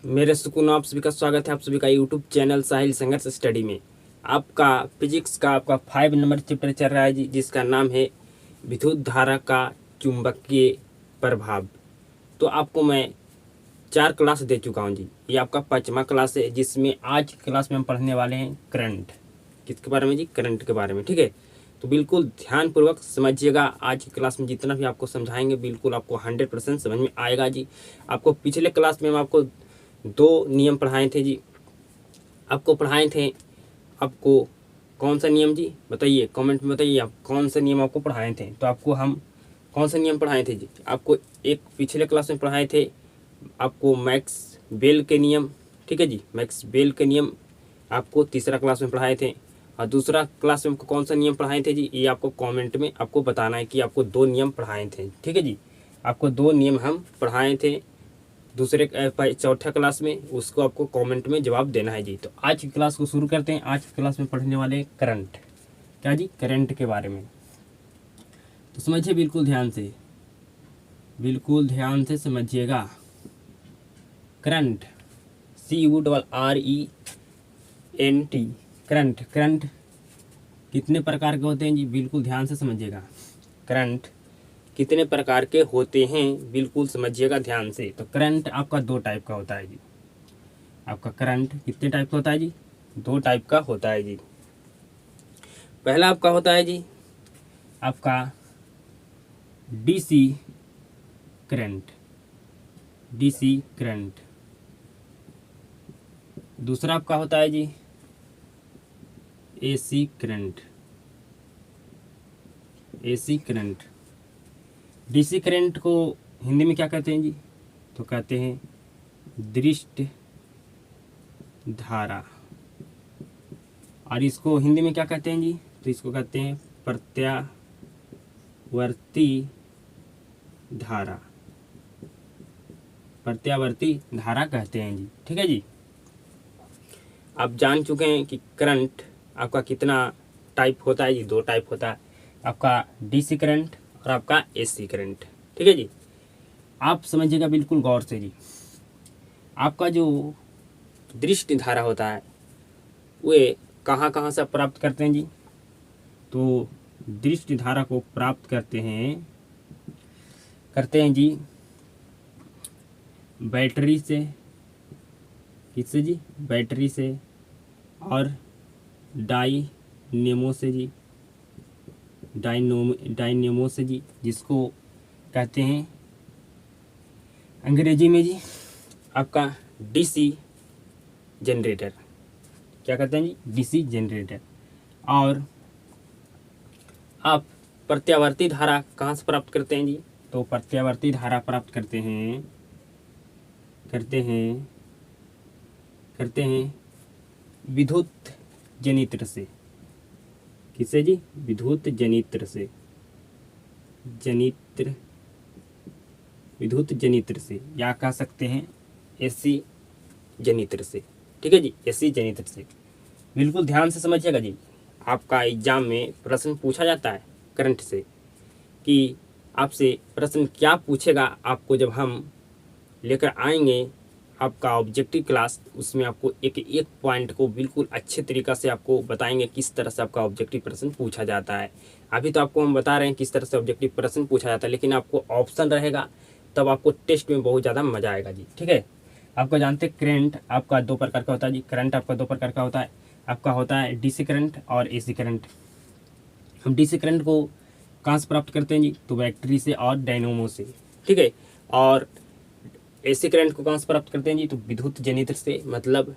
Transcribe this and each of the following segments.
मेरे सुकून आप सभी का स्वागत है आप सभी का यूट्यूब चैनल साहिल संघर्ष स्टडी में। आपका फिजिक्स का आपका 5 नंबर चैप्टर चल रहा है जी, जिसका नाम है विद्युत धारा का चुंबकीय प्रभाव। तो आपको मैं 4 क्लास दे चुका हूँ जी। ये आपका 5वां क्लास है, जिसमें आज की क्लास में हम पढ़ने वाले हैं करंट। किसके बारे में जी? करंट के बारे में। ठीक है, तो बिल्कुल ध्यानपूर्वक समझिएगा। आज की क्लास में जितना भी आपको समझाएंगे बिल्कुल आपको 100% समझ में आएगा जी। आपको पिछले क्लास में हम आपको 2 नियम पढ़ाए थे जी। आपको पढ़ाए थे, आपको कौन सा नियम जी बताइए, कमेंट में बताइए आप कौन सा नियम आपको पढ़ाए थे। तो आपको हम कौन सा नियम पढ़ाए थे जी? आपको एक पिछले क्लास में पढ़ाए थे आपको मैक्स बेल के नियम। ठीक है जी, मैक्स बेल के नियम आपको तीसरा क्लास में पढ़ाए थे। और दूसरा क्लास में आपको कौन सा नियम पढ़ाए थे जी? ये आपको कमेंट में आपको बताना है कि आपको 2 नियम पढ़ाए थे। ठीक है जी, आपको 2 नियम हम पढ़ाए थे चौथा क्लास में, उसको आपको कमेंट में जवाब देना है जी। तो आज की क्लास को शुरू करते हैं। आज की क्लास में पढ़ने वाले करंट। क्या जी? करंट के बारे में। तो समझिए बिल्कुल ध्यान से, बिल्कुल ध्यान से समझिएगा। Current, CURRENT, current. करंट कितने प्रकार के होते हैं जी? बिल्कुल ध्यान से समझिएगा। करंट कितने प्रकार के होते हैं बिल्कुल समझिएगा ध्यान से। तो करंट आपका 2 टाइप का होता है जी। आपका करंट कितने टाइप का होता है जी? 2 टाइप का होता है जी। पहला आपका होता है जी आपका DC करंट, DC करंट। दूसरा आपका होता है जी AC current, AC current. DC current को हिंदी में क्या कहते हैं जी? तो कहते हैं दृष्ट धारा। और इसको हिंदी में क्या कहते हैं जी? तो इसको कहते हैं प्रत्यावर्ती धारा, प्रत्यावर्ती धारा कहते हैं जी। ठीक है जी, आप जान चुके हैं कि करंट आपका कितना टाइप होता है जी? 2 टाइप होता है, आपका DC करंट और आपका AC करंट। ठीक है जी, आप समझिएगा बिल्कुल गौर से जी। आपका जो दृष्टि धारा होता है वे कहाँ कहाँ से प्राप्त करते हैं जी? तो दृष्टि धारा को प्राप्त करते हैं जी बैटरी से। किससे जी? बैटरी से और डायनेमो से जी, डायनेमो से जी, जिसको कहते हैं अंग्रेजी में जी आपका DC जनरेटर। क्या कहते हैं जी? DC generator. और आप प्रत्यावर्ती धारा कहाँ से प्राप्त करते हैं जी? तो प्रत्यावर्ती धारा प्राप्त करते हैं विद्युत जनित्र से। किससे जी? विद्युत जनित्र से, विद्युत जनित्र से, या कह सकते हैं AC जनित्र से। ठीक है जी, AC जनित्र से। बिल्कुल ध्यान से समझिएगा जी। आपका एग्जाम में प्रश्न पूछा जाता है करंट से कि आपसे प्रश्न क्या पूछेगा आपको जब हम लेकर आएंगे आपका ऑब्जेक्टिव क्लास, उसमें आपको एक एक पॉइंट को बिल्कुल अच्छे तरीक़ा से आपको बताएंगे किस तरह से आपका ऑब्जेक्टिव प्रश्न पूछा जाता है। अभी तो आपको हम बता रहे हैं किस तरह से ऑब्जेक्टिव प्रश्न पूछा जाता है, लेकिन आपको ऑप्शन रहेगा तब आपको टेस्ट में बहुत ज़्यादा मजा आएगा जी। ठीक है, आपको जानते हैं करंट आपका 2 प्रकार का होता है जी। करंट आपका 2 प्रकार का होता है, आपका होता है DC करंट और AC करंट। हम DC करंट को कहाँ से प्राप्त करते हैं जी? तो बैटरी से और डायनेमो से। ठीक है, और AC करंट को कहाँ से प्राप्त करते हैं जी? तो विद्युत जनित्र से, मतलब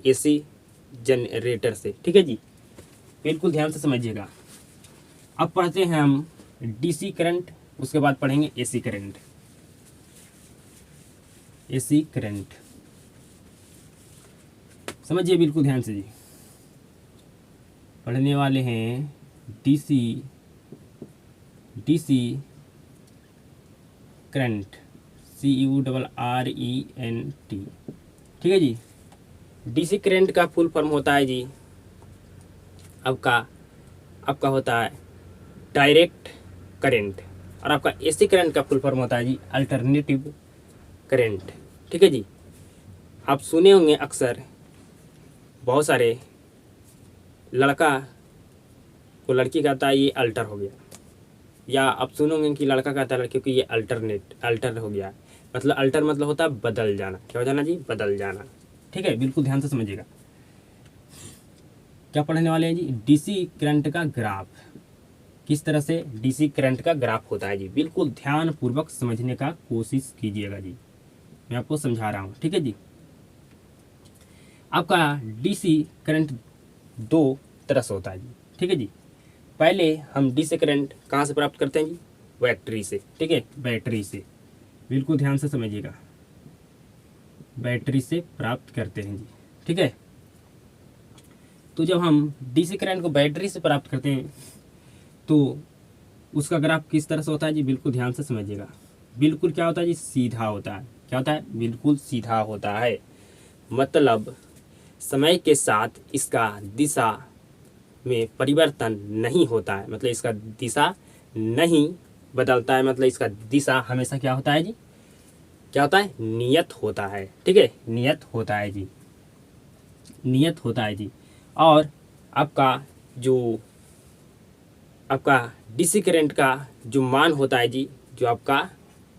AC जनरेटर से। ठीक है जी, बिल्कुल ध्यान से समझिएगा। अब पढ़ते हैं हम DC करंट, उसके बाद पढ़ेंगे AC करंट। AC करंट समझिए बिल्कुल ध्यान से जी। पढ़ने वाले हैं DC करंट, CURRENT। ठीक है जी, DC करंट का फुल फॉर्म होता है जी आपका होता है डायरेक्ट करंट, और आपका AC करंट का फुल फॉर्म होता है जी अल्टरनेटिव करंट। ठीक है जी, आप सुने होंगे अक्सर बहुत सारे लड़का को लड़की कहता है ये अल्टर हो गया, या आप सुनोगे कि लड़का कहता है लड़की को ये अल्टर हो गया। मतलब अल्टर मतलब होता है बदल जाना। क्या हो जाना जी? बदल जाना। ठीक है, बिल्कुल ध्यान से समझिएगा। क्या पढ़ने वाले हैं जी? डीसी करंट का ग्राफ। किस तरह से डीसी करंट का ग्राफ होता है जी, बिल्कुल ध्यान पूर्वक समझने का कोशिश कीजिएगा जी, मैं आपको समझा रहा हूँ। ठीक है जी। आपका डीसी करंट दो तरह से होता है जी। ठीक है जी। पहले हम डीसी करंट कहाँ से प्राप्त करते हैं जी? बैटरी से। ठीक है, बैटरी से, बिल्कुल ध्यान से समझिएगा, बैटरी से प्राप्त करते हैं जी। ठीक है, तो जब हम डीसी करंट को बैटरी से प्राप्त करते हैं तो उसका ग्राफ किस तरह से होता है जी? बिल्कुल ध्यान से समझिएगा। बिल्कुल क्या होता है जी? सीधा होता है। क्या होता है? बिल्कुल सीधा होता है। मतलब समय के साथ इसका दिशा में परिवर्तन नहीं होता है, मतलब इसका दिशा नहीं बदलता है, मतलब इसका दिशा हमेशा क्या होता है जी? क्या होता है? नियत होता है। ठीक है, नियत होता है जी, नियत होता है जी। और आपका जो आपका डीसी करंट का जो मान होता है जी, जो आपका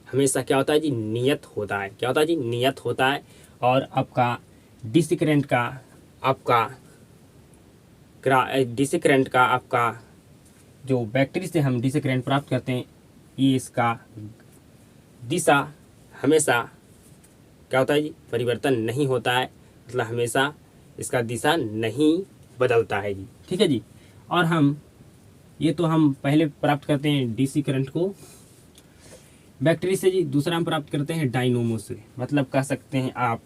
हमेशा क्या होता है जी? नियत होता है। क्या होता है जी? नियत होता है। और आपका डीसी करंट का आपका डीसी करंट का आपका जो बैटरी से हम डीसी करंट प्राप्त करते हैं, ये इसका दिशा हमेशा क्या होता है जी? परिवर्तन नहीं होता है, मतलब हमेशा इसका दिशा नहीं बदलता है जी। ठीक है जी। और हम ये तो हम पहले प्राप्त करते हैं डीसी करंट को बैटरी से जी। दूसरा हम प्राप्त करते हैं डायनोमो से, मतलब कह सकते हैं आप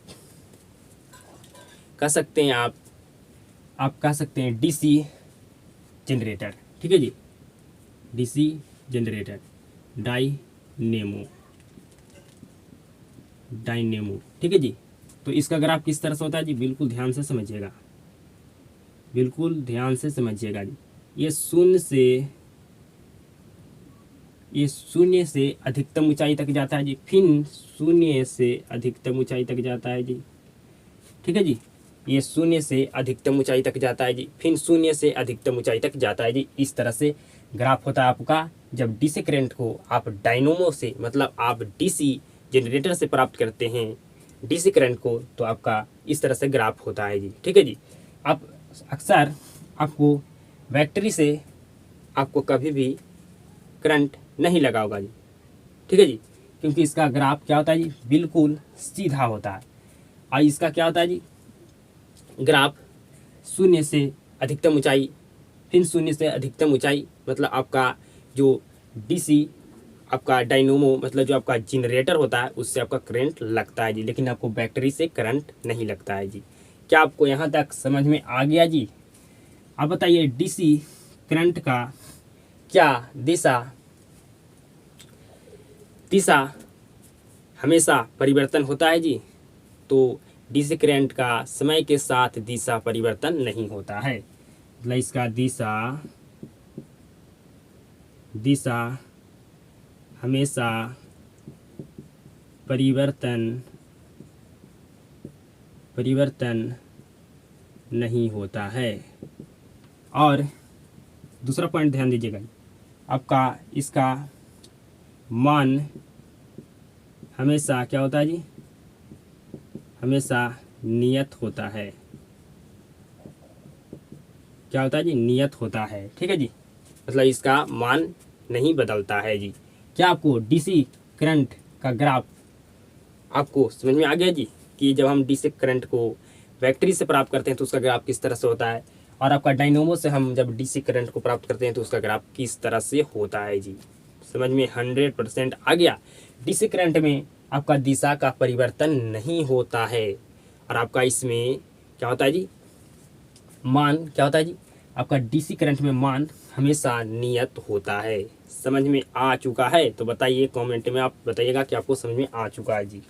कह सकते हैं डीसी जनरेटर। ठीक है जी, डीसी जनरेटर, डायनेमो। ठीक है जी। तो इसका ग्राफ किस तरह से होता है जी? बिल्कुल ध्यान से समझिएगा, बिल्कुल ध्यान से समझिएगा जी। ये शून्य से अधिकतम ऊंचाई तक जाता है जी, फिर शून्य से अधिकतम ऊंचाई तक जाता है जी। ठीक है जी, ये शून्य से अधिकतम ऊंचाई तक जाता है जी, फिर शून्य से अधिकतम ऊंचाई तक जाता है जी। इस तरह से ग्राफ होता है आपका। जब डीसी करंट को आप डायनोमो से, मतलब आप डीसी जनरेटर से प्राप्त करते हैं डीसी करंट को, तो आपका इस तरह से ग्राफ होता है जी। ठीक है जी। आप अक्सर आपको बैटरी से आपको कभी भी करंट नहीं लगा होगा जी। ठीक है जी, क्योंकि इसका ग्राफ क्या होता है जी? बिल्कुल सीधा होता है। और इसका क्या होता है जी? ग्राफ शून्य से अधिकतम ऊंचाई, फिर शून्य से अधिकतम ऊंचाई, मतलब आपका जो डीसी आपका डायनोमो, मतलब जो आपका जनरेटर होता है, उससे आपका करंट लगता है जी, लेकिन आपको बैटरी से करंट नहीं लगता है जी। क्या आपको यहाँ तक समझ में आ गया जी? आप बताइए डीसी करंट का क्या दिशा हमेशा परिवर्तन होता है जी? तो डीसी करंट का समय के साथ दिशा परिवर्तन नहीं होता है, मतलब इसका दिशा हमेशा परिवर्तन नहीं होता है। और दूसरा पॉइंट ध्यान दीजिएगा, आपका इसका मान हमेशा क्या होता है जी? हमेशा नियत होता है। क्या होता है जी? नियत होता है। ठीक है जी, मतलब इसका मान नहीं बदलता है जी। क्या आपको डीसी करंट का ग्राफ आपको समझ में आ गया जी? कि जब हम डीसी करंट को बैटरी से प्राप्त करते हैं तो उसका ग्राफ किस तरह से होता है, और आपका डायनोमो से हम जब डीसी करंट को प्राप्त करते हैं तो उसका ग्राफ किस तरह से होता है जी। समझ में 100% आ गया? डीसी करंट में आपका दिशा का परिवर्तन नहीं होता है, और आपका इसमें क्या होता है जी? मान क्या होता है जी? आपका डीसी करंट में मान हमेशा नियत होता है। समझ में आ चुका है? तो बताइए, कमेंट में आप बताइएगा कि आपको समझ में आ चुका है जी।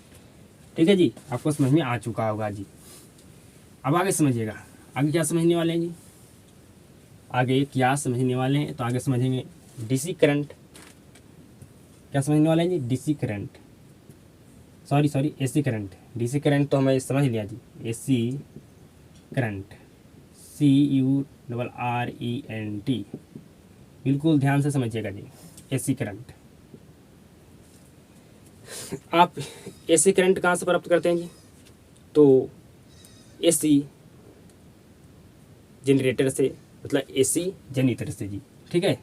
ठीक है जी, आपको समझ में आ चुका होगा जी। अब आगे समझिएगा, आगे क्या समझने वाले हैं जी? आगे क्या समझने वाले हैं? तो आगे समझेंगे डीसी करंट। क्या समझने वाले हैं जी? DC current, sorry AC current. DC current तो हमें समझ लिया जी, एसी करंट, CURRENT, बिल्कुल ध्यान से समझिएगा जी, एसी करंट। आप एसी करंट कहाँ से प्राप्त करते हैं जी? तो एसी जनरेटर से, मतलब एसी जनरेटर से जी, ठीक है।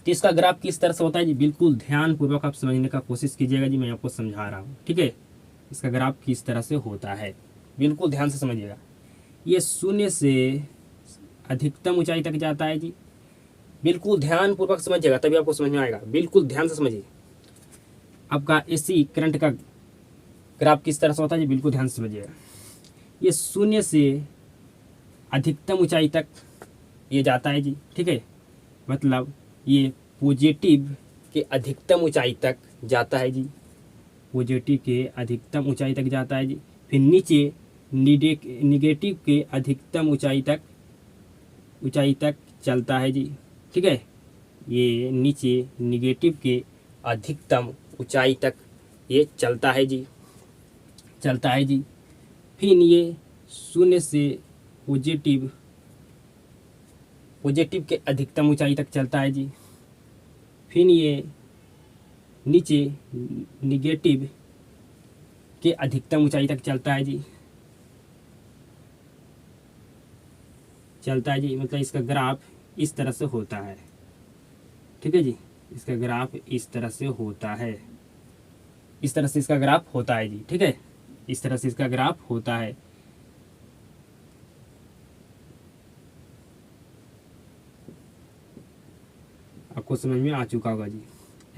तो इसका ग्राफ किस तरह से होता है जी? बिल्कुल ध्यानपूर्वक आप समझने का कोशिश कीजिएगा जी, मैं आपको समझा रहा हूँ, ठीक है। इसका ग्राफ किस तरह से होता है बिल्कुल ध्यान से समझिएगा। ये शून्य से अधिकतम ऊंचाई तक जाता है जी, बिल्कुल ध्यानपूर्वक समझिएगा तभी आपको समझ में आएगा, बिल्कुल ध्यान से समझिए। आपका एसी करंट का ग्राफ किस तरह से होता है जी? बिल्कुल ध्यान से समझिएगा। ये शून्य से अधिकतम ऊंचाई तक ये जाता है जी, ठीक है। मतलब ये पॉजिटिव के अधिकतम ऊंचाई तक जाता है जी, पॉजिटिव के अधिकतम ऊंचाई तक जाता है जी। फिर नीचे निगेटिव के अधिकतम ऊंचाई तक चलता है जी, ठीक है। ये नीचे निगेटिव के अधिकतम ऊंचाई तक ये चलता है जी। फिर ये शून्य से पॉजिटिव के अधिकतम ऊंचाई तक चलता है जी। फिर ये नीचे निगेटिव के अधिकतम ऊंचाई तक चलता है जी, मतलब इसका ग्राफ इस तरह से होता है, ठीक है जी। इसका ग्राफ इस तरह से होता है, इस तरह से इसका ग्राफ होता है जी, ठीक है। इस तरह से इसका ग्राफ होता है। आपको समझ में आ चुका होगा जी,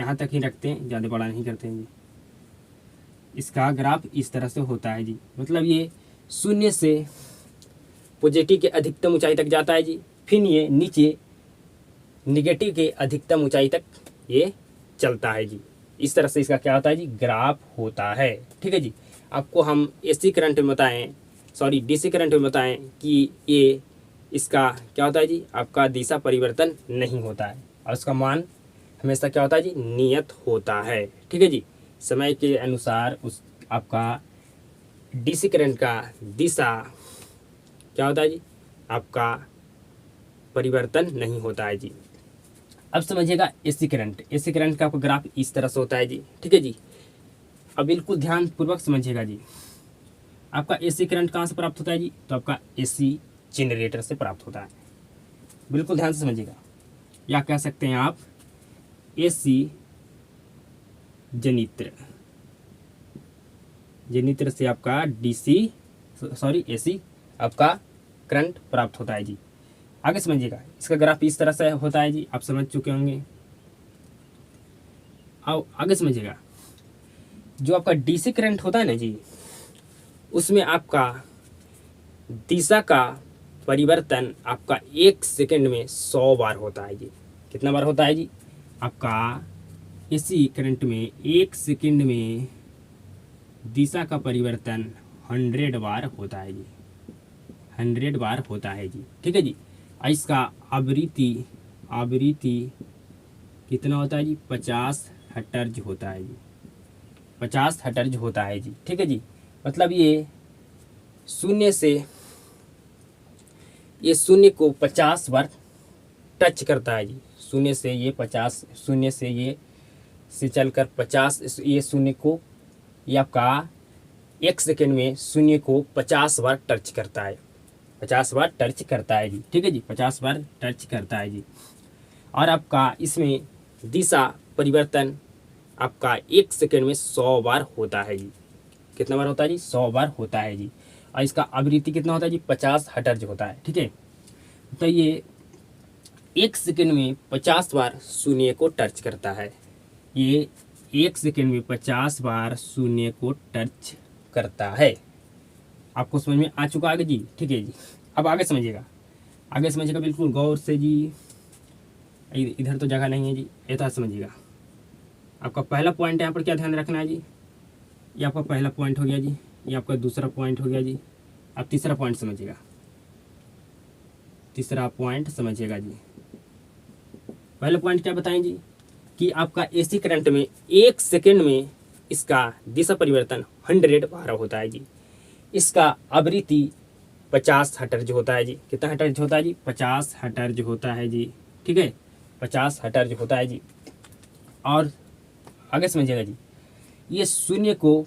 यहाँ तक ही रखते हैं, ज़्यादा बड़ा नहीं करते हैं जी। इसका ग्राफ इस तरह से होता है जी, मतलब ये शून्य से पॉजिटिव के अधिकतम ऊंचाई तक जाता है जी। फिर ये नीचे निगेटिव के अधिकतम ऊंचाई तक ये चलता है जी। इस तरह से इसका क्या होता है जी? ग्राफ होता है, ठीक है जी। आपको हम एसी करंट में बताएं, सॉरी डीसी करंट में बताएं कि ये इसका क्या होता है जी? आपका दिशा परिवर्तन नहीं होता है और उसका मान हमेशा क्या होता है जी? नियत होता है, ठीक है जी। समय के अनुसार उस आपका डीसी करंट का दिशा क्या होता है जी? आपका परिवर्तन नहीं होता है जी। अब समझिएगा एसी करंट का आपका ग्राफ इस तरह से होता है जी, ठीक है जी। अब बिल्कुल ध्यान पूर्वक समझिएगा जी। आपका एसी करंट कहाँ से प्राप्त होता है जी? तो आपका एसी जनरेटर से प्राप्त होता है, बिल्कुल ध्यान से समझिएगा। या कह सकते हैं आप एसी जनित्र से आपका एसी आपका करंट प्राप्त होता है जी। आगे समझिएगा, इसका ग्राफ इस तरह से होता है जी, आप समझ चुके होंगे। अब आगे समझिएगा, जो आपका डीसी करंट होता है ना जी, उसमें आपका दिशा का परिवर्तन आपका 1 सेकंड में 100 बार होता है जी। कितना बार होता है जी? आपका एसी करंट में 1 सेकंड में दिशा का परिवर्तन 100 बार होता है जी, 100 बार होता है जी, ठीक है जी। इसका आवृत्ति कितना होता है जी? 50 हर्ट्ज होता है जी, 50 हर्ट्ज होता है जी, ठीक है जी। मतलब ये शून्य को 50 बार टच करता है जी। शून्य से चलकर 50, ये शून्य को, ये आपका 1 सेकंड में शून्य को 50 बार टच करता है, 50 बार टच करता है जी, ठीक है जी। 50 बार टच करता है जी। और आपका इसमें दिशा परिवर्तन आपका 1 सेकंड में 100 बार होता है जी। कितना बार होता है जी? 100 बार होता है जी। और इसका आवृत्ति कितना होता है जी? 50 हर्ट्ज होता है, ठीक है। तो ये 1 सेकंड में 50 बार शून्य को टच करता है। ये 1 सेकंड में 50 बार शून्य को टच करता है। आपको समझ में आ चुका आगे जी, ठीक है जी। अब आगे समझिएगा बिल्कुल गौर से जी। इधर तो जगह नहीं है जी, ये तो समझिएगा। आपका पहला पॉइंट यहाँ पर क्या ध्यान रखना है जी? ये आपका पहला पॉइंट हो गया जी, ये आपका दूसरा पॉइंट हो गया जी। अब तीसरा पॉइंट समझिएगा, जी। पहला पॉइंट क्या बताएं जी? कि आपका एसी करंट में 1 सेकंड में इसका दिशा परिवर्तन 100 बार होता है जी। इसका आवृत्ति 50 हर्ट्ज होता है जी। कितना हर्ट्ज होता है जी? 50 हर्ट्ज होता है जी। ठीक है, 50 हर्ट्ज होता है जी। और आगे समझिएगा जी, ये शून्य को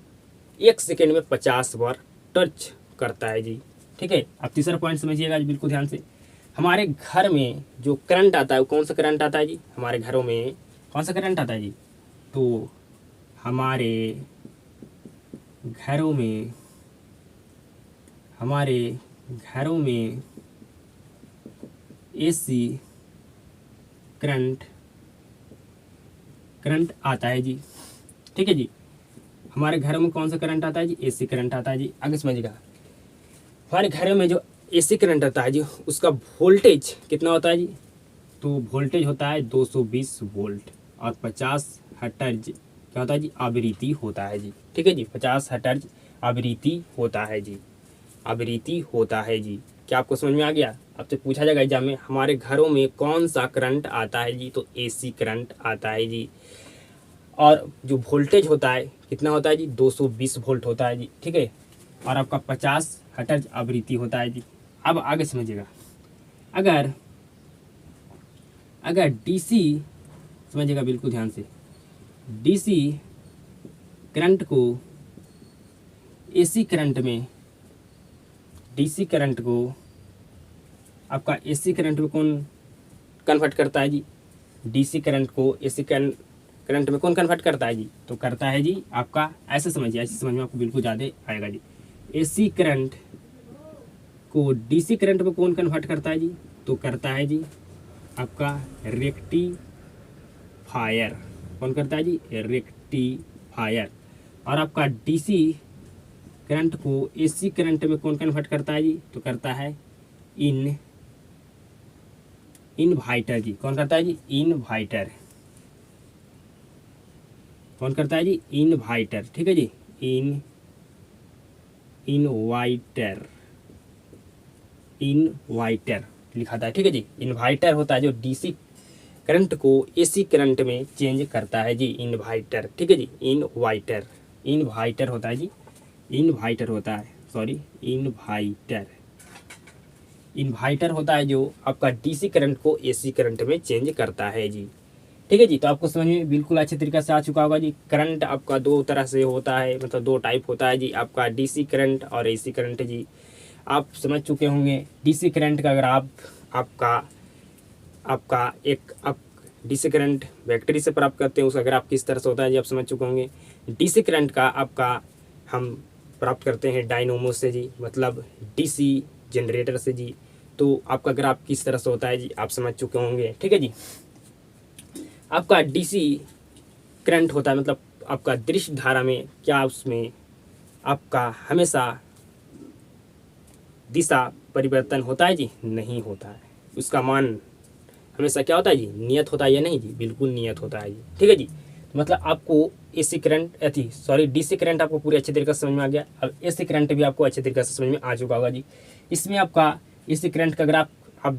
1 सेकेंड में 50 बार टच करता है जी। ठीक है, अब तीसरा पॉइंट समझिएगा जी बिल्कुल ध्यान से। हमारे घर में जो करंट आता है वो कौन सा करंट आता है जी? हमारे घरों में कौन सा करंट आता है जी? तो हमारे घरों में एसी करंट आता है जी। ठीक है जी, हमारे घरों में कौन सा करंट आता है जी? एसी करंट आता है जी। आगे समझिएगा, हमारे घरों में जो एसी करंट आता है जी उसका वोल्टेज कितना होता है जी? तो वोल्टेज होता है 220 वोल्ट और 50 हर्ट्ज क्या होता है जी? आवृत्ति होता है जी। ठीक है जी, 50 हर्ट्ज आवृत्ति होता है जी। आवृत्ति होता है जी। क्या आपको समझ में आ गया? आपसे पूछा जाएगा एग्जाम में, हमारे घरों में कौन सा करंट आता है जी? तो एसी करंट आता है जी। और जो वोल्टेज होता है कितना होता है जी? 220 वोल्ट होता है जी। ठीक है, और आपका 50 हर्ट्ज आवृत्ति होता है जी। अब आगे समझिएगा, अगर डीसी, समझिएगा बिल्कुल ध्यान से, डीसी करंट को एसी करंट में, डीसी करंट को आपका एसी करंट में कौन कन्वर्ट करता है जी? डीसी करंट को एसी करंट में कौन कन्वर्ट करता है जी? तो करता है जी आपका, ऐसे समझिए, ऐसे समझ में आपको बिल्कुल ज़्यादा आएगा जी। एसी करंट को डीसी करंट में कौन कन्वर्ट करता है जी? तो करता है जी आपका रेक्टिफायर। कौन करता है जी? रेक्टिफायर। और आपका डीसी करंट को एसी करंट में कौन कन्वर्ट करता है जी? तो करता है इनवर्टर जी। कौन करता है जी? इनवर्टर। कौन करता है जी? इनवर्टर। ठीक है जी, इनवर्टर लिखा था। ठीक है जी, इन्वर्टर होता है जो डीसी करंट को एसी करंट में चेंज करता है जी, इन्वर्टर। ठीक है जी, इन्वर्टर होता है जी, इन्वर्टर होता है, सॉरी, इन्वर्टर होता है जो आपका डीसी करंट को एसी करंट में चेंज करता है जी। ठीक है जी, तो आपको समझ में बिल्कुल अच्छे तरीके से आ चुका होगा जी। करंट आपका दो तरह से होता है, मतलब दो टाइप होता है जी, आपका डीसी करंट और एसी करंट जी। आप समझ चुके होंगे डीसी करंट का, अगर आपका आप डीसी करंट बैटरी से प्राप्त करते हैं उसका ग्राफ किस तरह से होता है जी, आप समझ चुके होंगे। डीसी करंट का आपका हम प्राप्त करते हैं डायनोमो से जी, मतलब डीसी जनरेटर से जी। तो आपका ग्राफ किस तरह से होता है जी, आप समझ चुके होंगे। ठीक है जी, आपका डीसी करंट होता है, मतलब आपका दृश्य धारा में क्या उसमें आपका हमेशा दिशा परिवर्तन होता है जी? नहीं होता है। उसका मान हमेशा क्या होता है जी? नियत होता है या नहीं जी? बिल्कुल नियत होता है जी। ठीक है जी, मतलब आपको एसी करंट डीसी करंट आपको पूरे अच्छे तरीके से समझ में आ गया। अब एसी करंट भी आपको अच्छे तरीके से समझ में आ चुका होगा जी। इसमें आपका एसी करंट का ग्राफ आप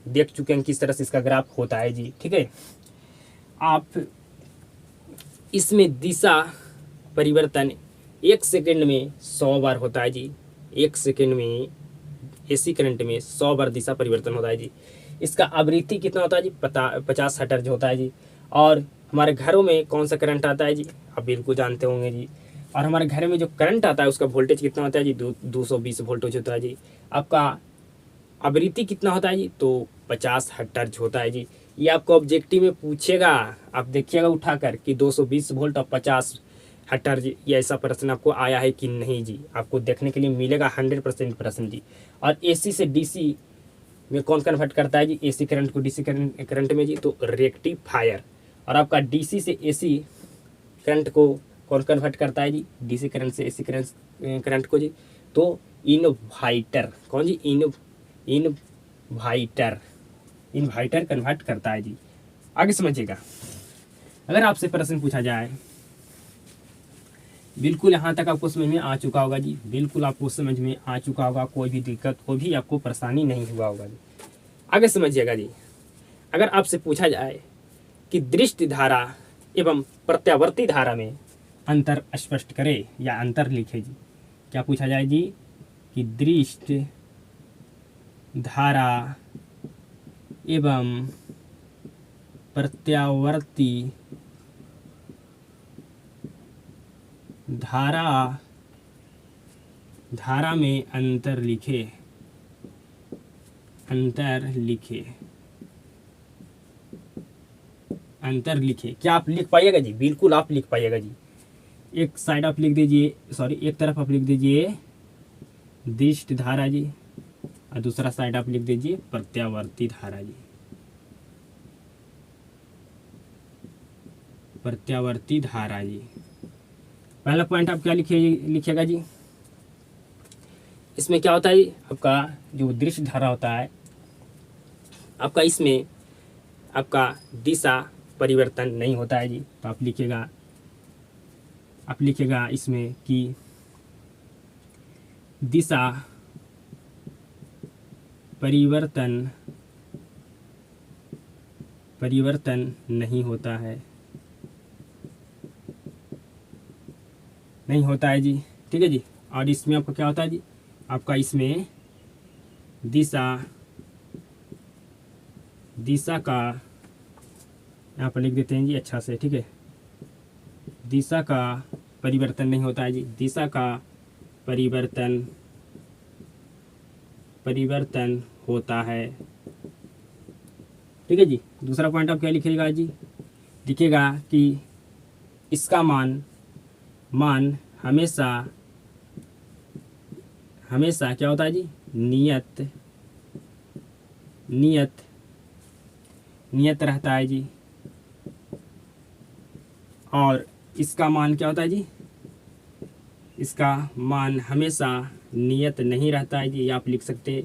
देख चुके हैं किस तरह से इसका ग्राफ होता है जी। ठीक है, आप इसमें दिशा परिवर्तन 1 सेकेंड में 100 बार होता है जी। 1 सेकेंड में एसी करंट में 100 बार दिशा परिवर्तन होता है जी। इसका आवृत्ति कितना होता है जी? 50 हर्ट्ज होता है जी। और हमारे घरों में कौन सा करंट आता है जी? आप बिल्कुल जानते होंगे जी। और हमारे घर में जो करंट आता है उसका वोल्टेज कितना होता है जी? 220 वोल्टेज होता है जी। आपका आवृत्ति कितना होता है जी? तो 50 हर्ट्ज होता है जी। ये आपको ऑब्जेक्टिव में पूछेगा, आप देखिएगा उठाकर कि 220 वोल्ट और 50 हर्ट्ज, ये ऐसा प्रश्न आपको आया है कि नहीं जी। आपको देखने के लिए मिलेगा 100% प्रश्न जी। और एसी से डीसी में कौन कन्वर्ट करता है जी? एसी करंट को डीसी करंट में जी, तो रेक्टिफायर। और आपका डीसी से एसी करंट को कौन कन्वर्ट करता है जी? डीसी करंट से एसी करंट को जी, तो इनवर्टर। कौन जी? इनवर्टर कन्वर्ट करता है जी। आगे समझिएगा, अगर आपसे प्रश्न पूछा जाए, बिल्कुल यहाँ तक आपको समझ में आ चुका होगा जी, बिल्कुल आपको समझ में आ चुका होगा, कोई भी दिक्कत, कोई भी आपको परेशानी नहीं हुआ होगा जी। आगे समझिएगा जी, अगर आपसे पूछा जाए कि दृष्टि धारा एवं प्रत्यावर्ती धारा में अंतर स्पष्ट करे या अंतर लिखे जी। क्या पूछा जाए जी कि दृष्ट धारा एवं प्रत्यावर्ती धारा में अंतर लिखे। क्या आप लिख पाइएगा जी? बिल्कुल आप लिख पाइएगा जी। एक साइड आप लिख दीजिए, एक तरफ आप लिख दीजिए दृष्ट धारा जी, और दूसरा साइड आप लिख दीजिए प्रत्यावर्ती धारा जी। प्रत्यावर्ती धारा जी। पहला पॉइंट आप क्या लिखिएगा जी? इसमें क्या होता है जी, आपका जो दृश्य धारा होता है आपका, इसमें आपका दिशा परिवर्तन नहीं होता है जी। तो आप लिखिएगा इसमें कि दिशा परिवर्तन नहीं होता है जी। ठीक है जी। और इसमें आपका क्या होता है जी, आपका इसमें दिशा का यहाँ पर लिख देते हैं जी अच्छा से। ठीक है, दिशा का परिवर्तन नहीं होता है जी। दिशा का परिवर्तन होता है। ठीक है जी। दूसरा पॉइंट आप क्या लिखिएगा जी? लिखिएगा कि इसका मान हमेशा क्या होता है जी, नियत रहता है जी। और इसका मान क्या होता है जी, इसका मान हमेशा नियत नहीं रहता है जी। ये आप लिख सकते हैं,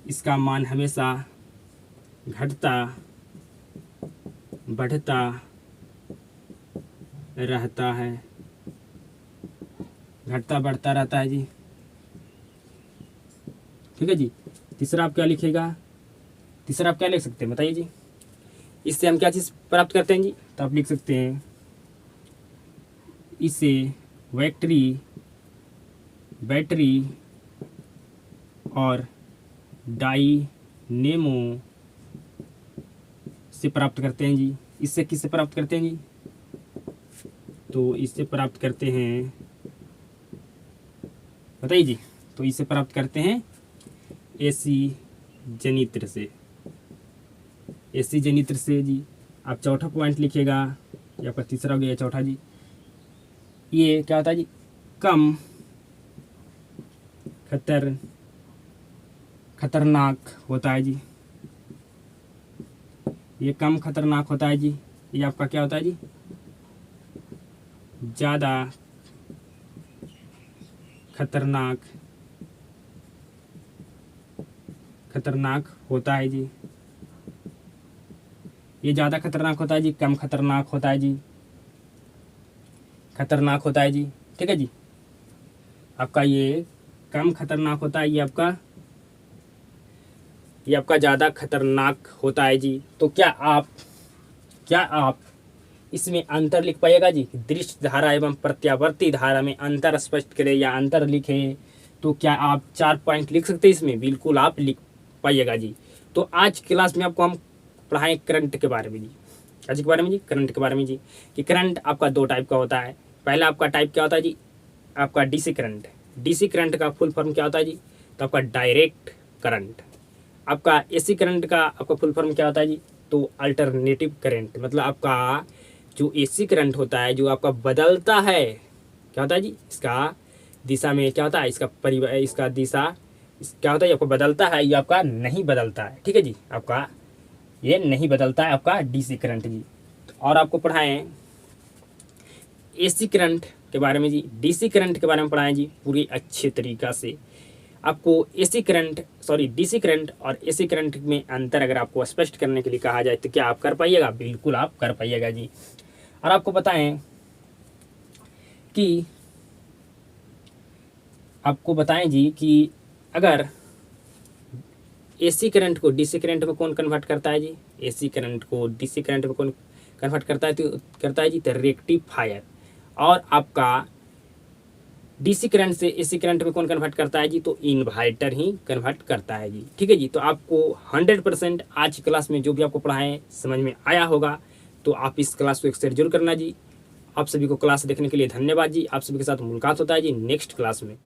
इसका मान हमेशा घटता बढ़ता रहता है, घटता बढ़ता रहता है जी। ठीक है जी। तीसरा आप क्या लिखिएगा? तीसरा आप क्या लिख सकते हैं बताइए जी? इससे हम क्या चीज़ प्राप्त करते हैं जी? तो आप लिख सकते हैं इसे बैटरी और डायनेमो से प्राप्त करते हैं जी। इससे किससे प्राप्त करते हैं जी? तो इससे प्राप्त करते हैं, बताइए जी? तो इससे प्राप्त करते हैं एसी जनित्र से जी। आप चौथा पॉइंट लिखिएगा, ये आपका तीसरा हो गया चौथा जी। ये क्या होता है जी, कम खतरनाक होता है जी। ये कम खतरनाक होता है जी। ये आपका क्या होता है जी, ज़्यादा खतरनाक होता है जी। ये ज़्यादा खतरनाक होता है जी, कम खतरनाक होता है जी, खतरनाक होता है जी। ठीक है जी। आपका ये कम खतरनाक होता है, ये आपका ज़्यादा खतरनाक होता है जी। तो क्या आप इसमें अंतर लिख पाइएगा जी? दृश्य धारा एवं प्रत्यावर्ती धारा में अंतर स्पष्ट करें या अंतर लिखें। तो क्या आप 4 पॉइंट लिख सकते हैं इसमें? बिल्कुल आप लिख पाइएगा जी। तो आज क्लास में आपको हम पढ़ाएं करंट के बारे में जी। आज के बारे में जी, करंट के बारे में जी, कि करंट आपका 2 टाइप का होता है। पहला आपका टाइप क्या होता है जी, आपका डीसी करंट। डीसी करंट का फुल फॉर्म क्या होता है जी? तो आपका डायरेक्ट करंट। आपका एसी करंट का आपका फुल फॉर्म क्या होता है जी? तो अल्टरनेटिव करंट। मतलब आपका जो एसी करंट होता है, जो आपका बदलता है, क्या होता है जी, इसका दिशा में क्या होता है, इसका दिशा क्या होता है, आपको बदलता है, ये आपका नहीं बदलता है। ठीक है जी। आपका ये नहीं बदलता है आपका डीसी करंट जी। और आपको पढ़ाएं एसी करंट के बारे में जी, डीसी करंट के बारे में पढ़ाएं जी पूरी अच्छे तरीक़ा से। आपको डीसी करंट और एसी करंट में अंतर अगर आपको स्पष्ट करने के लिए कहा जाए तो क्या आप कर पाइएगा? बिल्कुल आप कर पाइएगा जी। और आपको बताएं जी कि अगर एसी करंट को डीसी करंट में कौन कन्वर्ट करता है जी? एसी करंट को डीसी करंट में कौन कन्वर्ट करता है? तो जी, तो रेक्टिफायर। और आपका डीसी करंट से एसी करंट में कौन कन्वर्ट करता है जी, तो इन्वर्टर ही कन्वर्ट करता है जी। ठीक है जी, तो आपको 100% आज की क्लास में जो भी आपको पढ़ाएं समझ में आया होगा, तो आप इस क्लास को एक शेयर जरूर करना जी। आप सभी को क्लास देखने के लिए धन्यवाद जी। आप सभी के साथ मुलाकात होता है जी नेक्स्ट क्लास में।